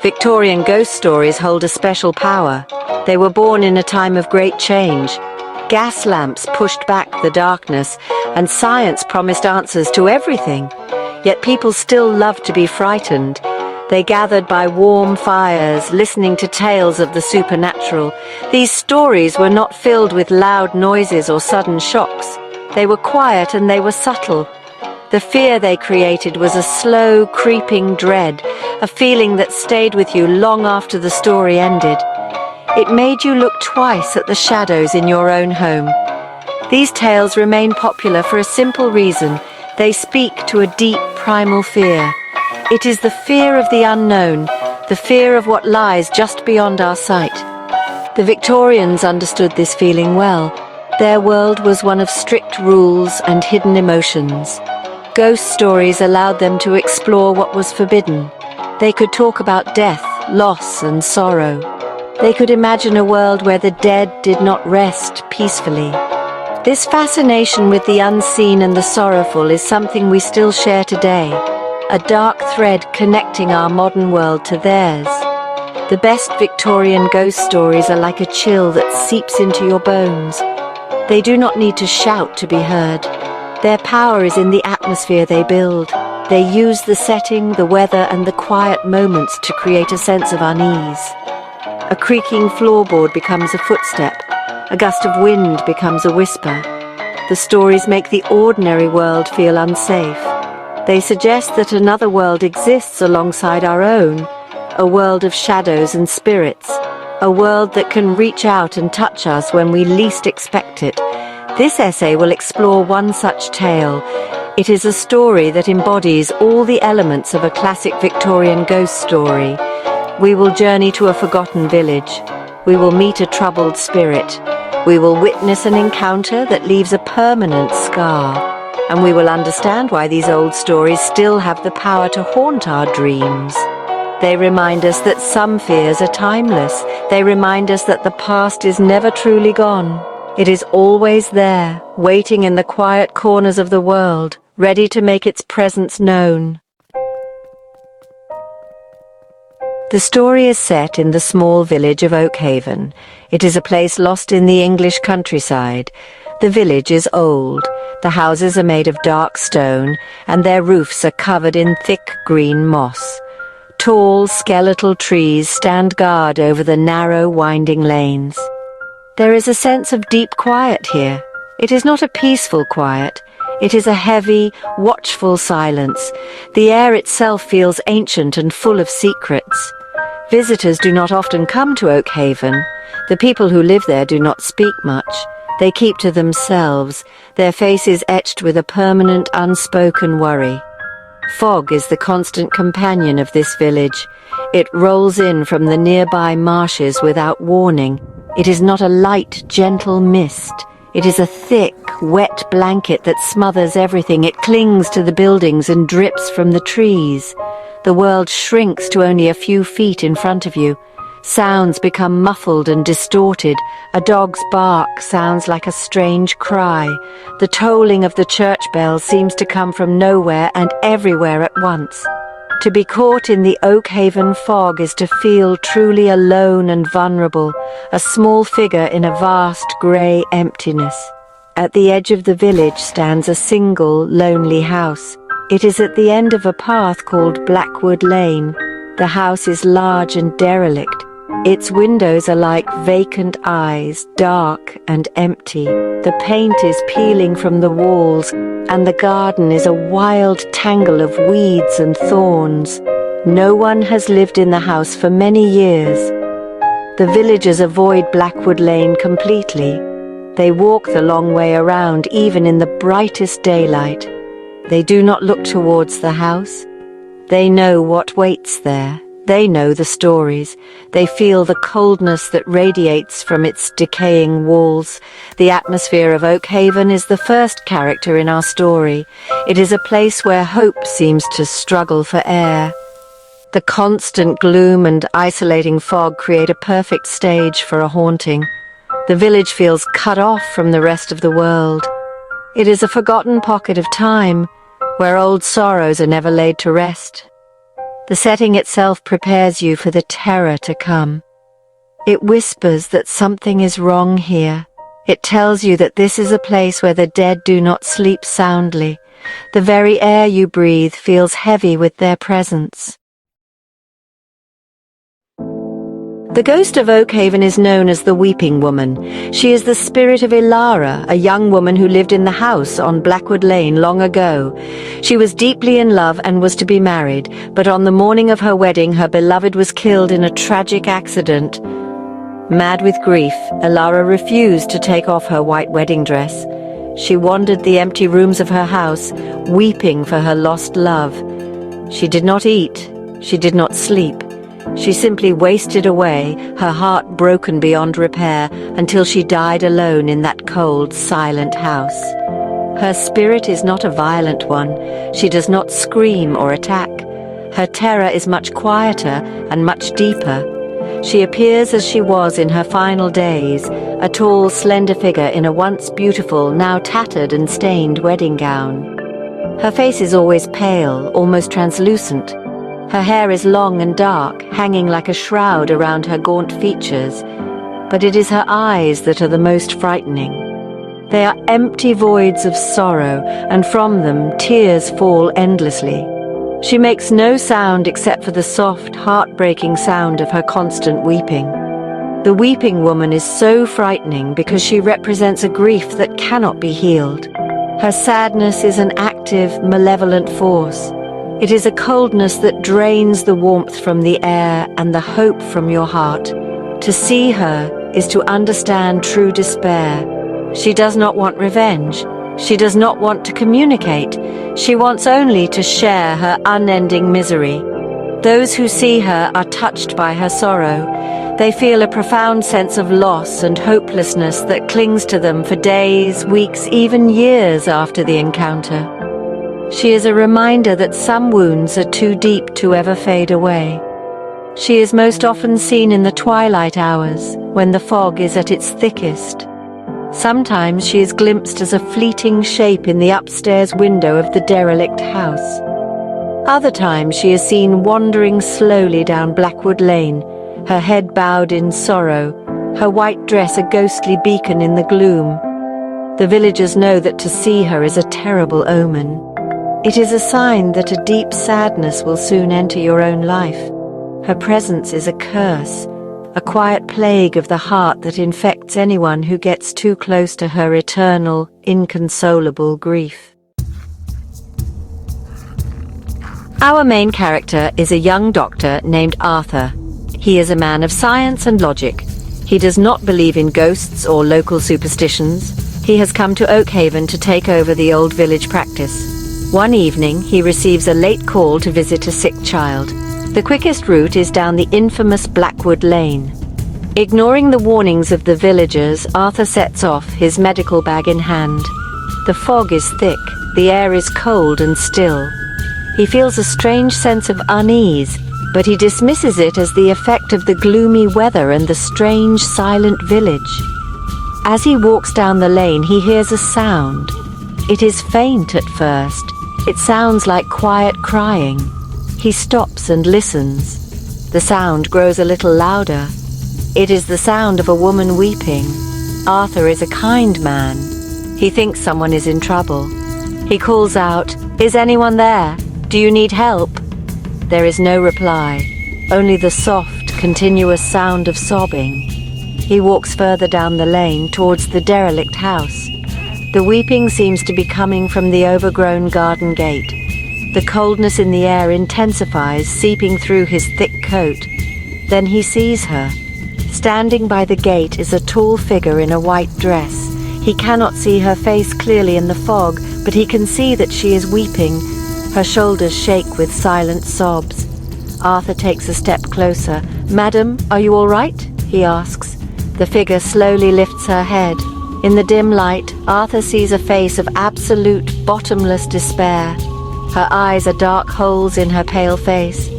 Victorian ghost stories hold a special power. They were born in a time of great change. Gas lamps pushed back the darkness, and science promised answers to everything. Yet people still loved to be frightened. They gathered by warm fires, listening to tales of the supernatural. These stories were not filled with loud noises or sudden shocks. They were quiet and they were subtle. The fear they created was a slow, creeping dread, a feeling that stayed with you long after the story ended. It made you look twice at the shadows in your own home. These tales remain popular for a simple reason. They speak to a deep, primal fear. It is the fear of the unknown, the fear of what lies just beyond our sight. The Victorians understood this feeling well. Their world was one of strict rules and hidden emotions. Ghost stories allowed them to explore what was forbidden. They could talk about death, loss, and sorrow. They could imagine a world where the dead did not rest peacefully. This fascination with the unseen and the sorrowful is something we still share today, a dark thread connecting our modern world to theirs. The best Victorian ghost stories are like a chill that seeps into your bones. They do not need to shout to be heard. Their power is in the atmosphere they build. They use the setting, the weather, and the quiet moments to create a sense of unease. A creaking floorboard becomes a footstep. A gust of wind becomes a whisper. The stories make the ordinary world feel unsafe. They suggest that another world exists alongside our own, a world of shadows and spirits, a world that can reach out and touch us when we least expect it. This essay will explore one such tale. It is a story that embodies all the elements of a classic Victorian ghost story. We will journey to a forgotten village. We will meet a troubled spirit. We will witness an encounter that leaves a permanent scar. And we will understand why these old stories still have the power to haunt our dreams. They remind us that some fears are timeless. They remind us that the past is never truly gone. It is always there, waiting in the quiet corners of the world, ready to make its presence known. The story is set in the small village of Oakhaven. It is a place lost in the English countryside. The village is old. The houses are made of dark stone, and their roofs are covered in thick green moss. Tall, skeletal trees stand guard over the narrow, winding lanes. There is a sense of deep quiet here. It is not a peaceful quiet. It is a heavy, watchful silence. The air itself feels ancient and full of secrets. Visitors do not often come to Oakhaven. The people who live there do not speak much. They keep to themselves, their faces etched with a permanent, unspoken worry. Fog is the constant companion of this village. It rolls in from the nearby marshes without warning. It is not a light, gentle mist. It is a thick, wet blanket that smothers everything. It clings to the buildings and drips from the trees. The world shrinks to only a few feet in front of you. Sounds become muffled and distorted. A dog's bark sounds like a strange cry. The tolling of the church bells seems to come from nowhere and everywhere at once. To be caught in the Oakhaven fog is to feel truly alone and vulnerable, a small figure in a vast grey emptiness. At the edge of the village stands a single, lonely house. It is at the end of a path called Blackwood Lane. The house is large and derelict. Its windows are like vacant eyes, dark and empty. The paint is peeling from the walls, and the garden is a wild tangle of weeds and thorns. No one has lived in the house for many years. The villagers avoid Blackwood Lane completely. They walk the long way around, even in the brightest daylight. They do not look towards the house. They know what waits there. They know the stories. They feel the coldness that radiates from its decaying walls. The atmosphere of Oakhaven is the first character in our story. It is a place where hope seems to struggle for air. The constant gloom and isolating fog create a perfect stage for a haunting. The village feels cut off from the rest of the world. It is a forgotten pocket of time, where old sorrows are never laid to rest. The setting itself prepares you for the terror to come. It whispers that something is wrong here. It tells you that this is a place where the dead do not sleep soundly. The very air you breathe feels heavy with their presence. The ghost of Oakhaven is known as the Weeping Woman. She is the spirit of Ilara, a young woman who lived in the house on Blackwood Lane long ago. She was deeply in love and was to be married, but on the morning of her wedding, her beloved was killed in a tragic accident. Mad with grief, Ilara refused to take off her white wedding dress. She wandered the empty rooms of her house, weeping for her lost love. She did not eat. She did not sleep. She simply wasted away, her heart broken beyond repair, until she died alone in that cold, silent house. Her spirit is not a violent one. She does not scream or attack. Her terror is much quieter and much deeper. She appears as she was in her final days, a tall, slender figure in a once beautiful, now tattered and stained wedding gown. Her face is always pale, almost translucent. Her hair is long and dark, hanging like a shroud around her gaunt features, but it is her eyes that are the most frightening. They are empty voids of sorrow, and from them tears fall endlessly. She makes no sound except for the soft, heartbreaking sound of her constant weeping. The Weeping Woman is so frightening because she represents a grief that cannot be healed. Her sadness is an active, malevolent force. It is a coldness that drains the warmth from the air and the hope from your heart. To see her is to understand true despair. She does not want revenge. She does not want to communicate. She wants only to share her unending misery. Those who see her are touched by her sorrow. They feel a profound sense of loss and hopelessness that clings to them for days, weeks, even years after the encounter. She is a reminder that some wounds are too deep to ever fade away. She is most often seen in the twilight hours, when the fog is at its thickest. Sometimes she is glimpsed as a fleeting shape in the upstairs window of the derelict house. Other times she is seen wandering slowly down Blackwood Lane, her head bowed in sorrow, her white dress a ghostly beacon in the gloom. The villagers know that to see her is a terrible omen. It is a sign that a deep sadness will soon enter your own life. Her presence is a curse, a quiet plague of the heart that infects anyone who gets too close to her eternal, inconsolable grief. Our main character is a young doctor named Arthur. He is a man of science and logic. He does not believe in ghosts or local superstitions. He has come to Oakhaven to take over the old village practice. One evening, he receives a late call to visit a sick child. The quickest route is down the infamous Blackwood Lane. Ignoring the warnings of the villagers, Arthur sets off, his medical bag in hand. The fog is thick, the air is cold and still. He feels a strange sense of unease, but he dismisses it as the effect of the gloomy weather and the strange, silent village. As he walks down the lane, he hears a sound. It is faint at first. It sounds like quiet crying. He stops and listens. The sound grows a little louder. It is the sound of a woman weeping. Arthur is a kind man. He thinks someone is in trouble. He calls out, "Is anyone there? Do you need help?" There is no reply, only the soft, continuous sound of sobbing. He walks further down the lane towards the derelict house. The weeping seems to be coming from the overgrown garden gate. The coldness in the air intensifies, seeping through his thick coat. Then he sees her. Standing by the gate is a tall figure in a white dress. He cannot see her face clearly in the fog, but he can see that she is weeping. Her shoulders shake with silent sobs. Arthur takes a step closer. "Madam, are you all right?" he asks. The figure slowly lifts her head. In the dim light, Arthur sees a face of absolute, bottomless despair. Her eyes are dark holes in her pale face.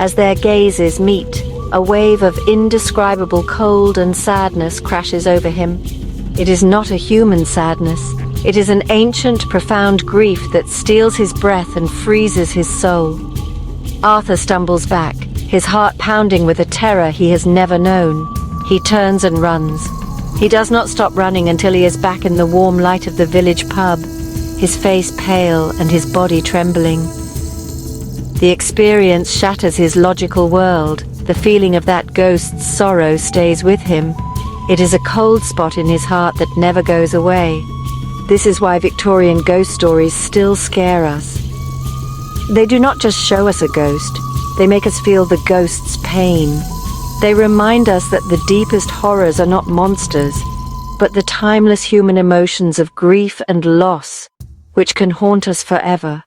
As their gazes meet, a wave of indescribable cold and sadness crashes over him. It is not a human sadness. It is an ancient, profound grief that steals his breath and freezes his soul. Arthur stumbles back, his heart pounding with a terror he has never known. He turns and runs. He does not stop running until he is back in the warm light of the village pub, his face pale and his body trembling. The experience shatters his logical world. The feeling of that ghost's sorrow stays with him. It is a cold spot in his heart that never goes away. This is why Victorian ghost stories still scare us. They do not just show us a ghost, they make us feel the ghost's pain. They remind us that the deepest horrors are not monsters, but the timeless human emotions of grief and loss, which can haunt us forever.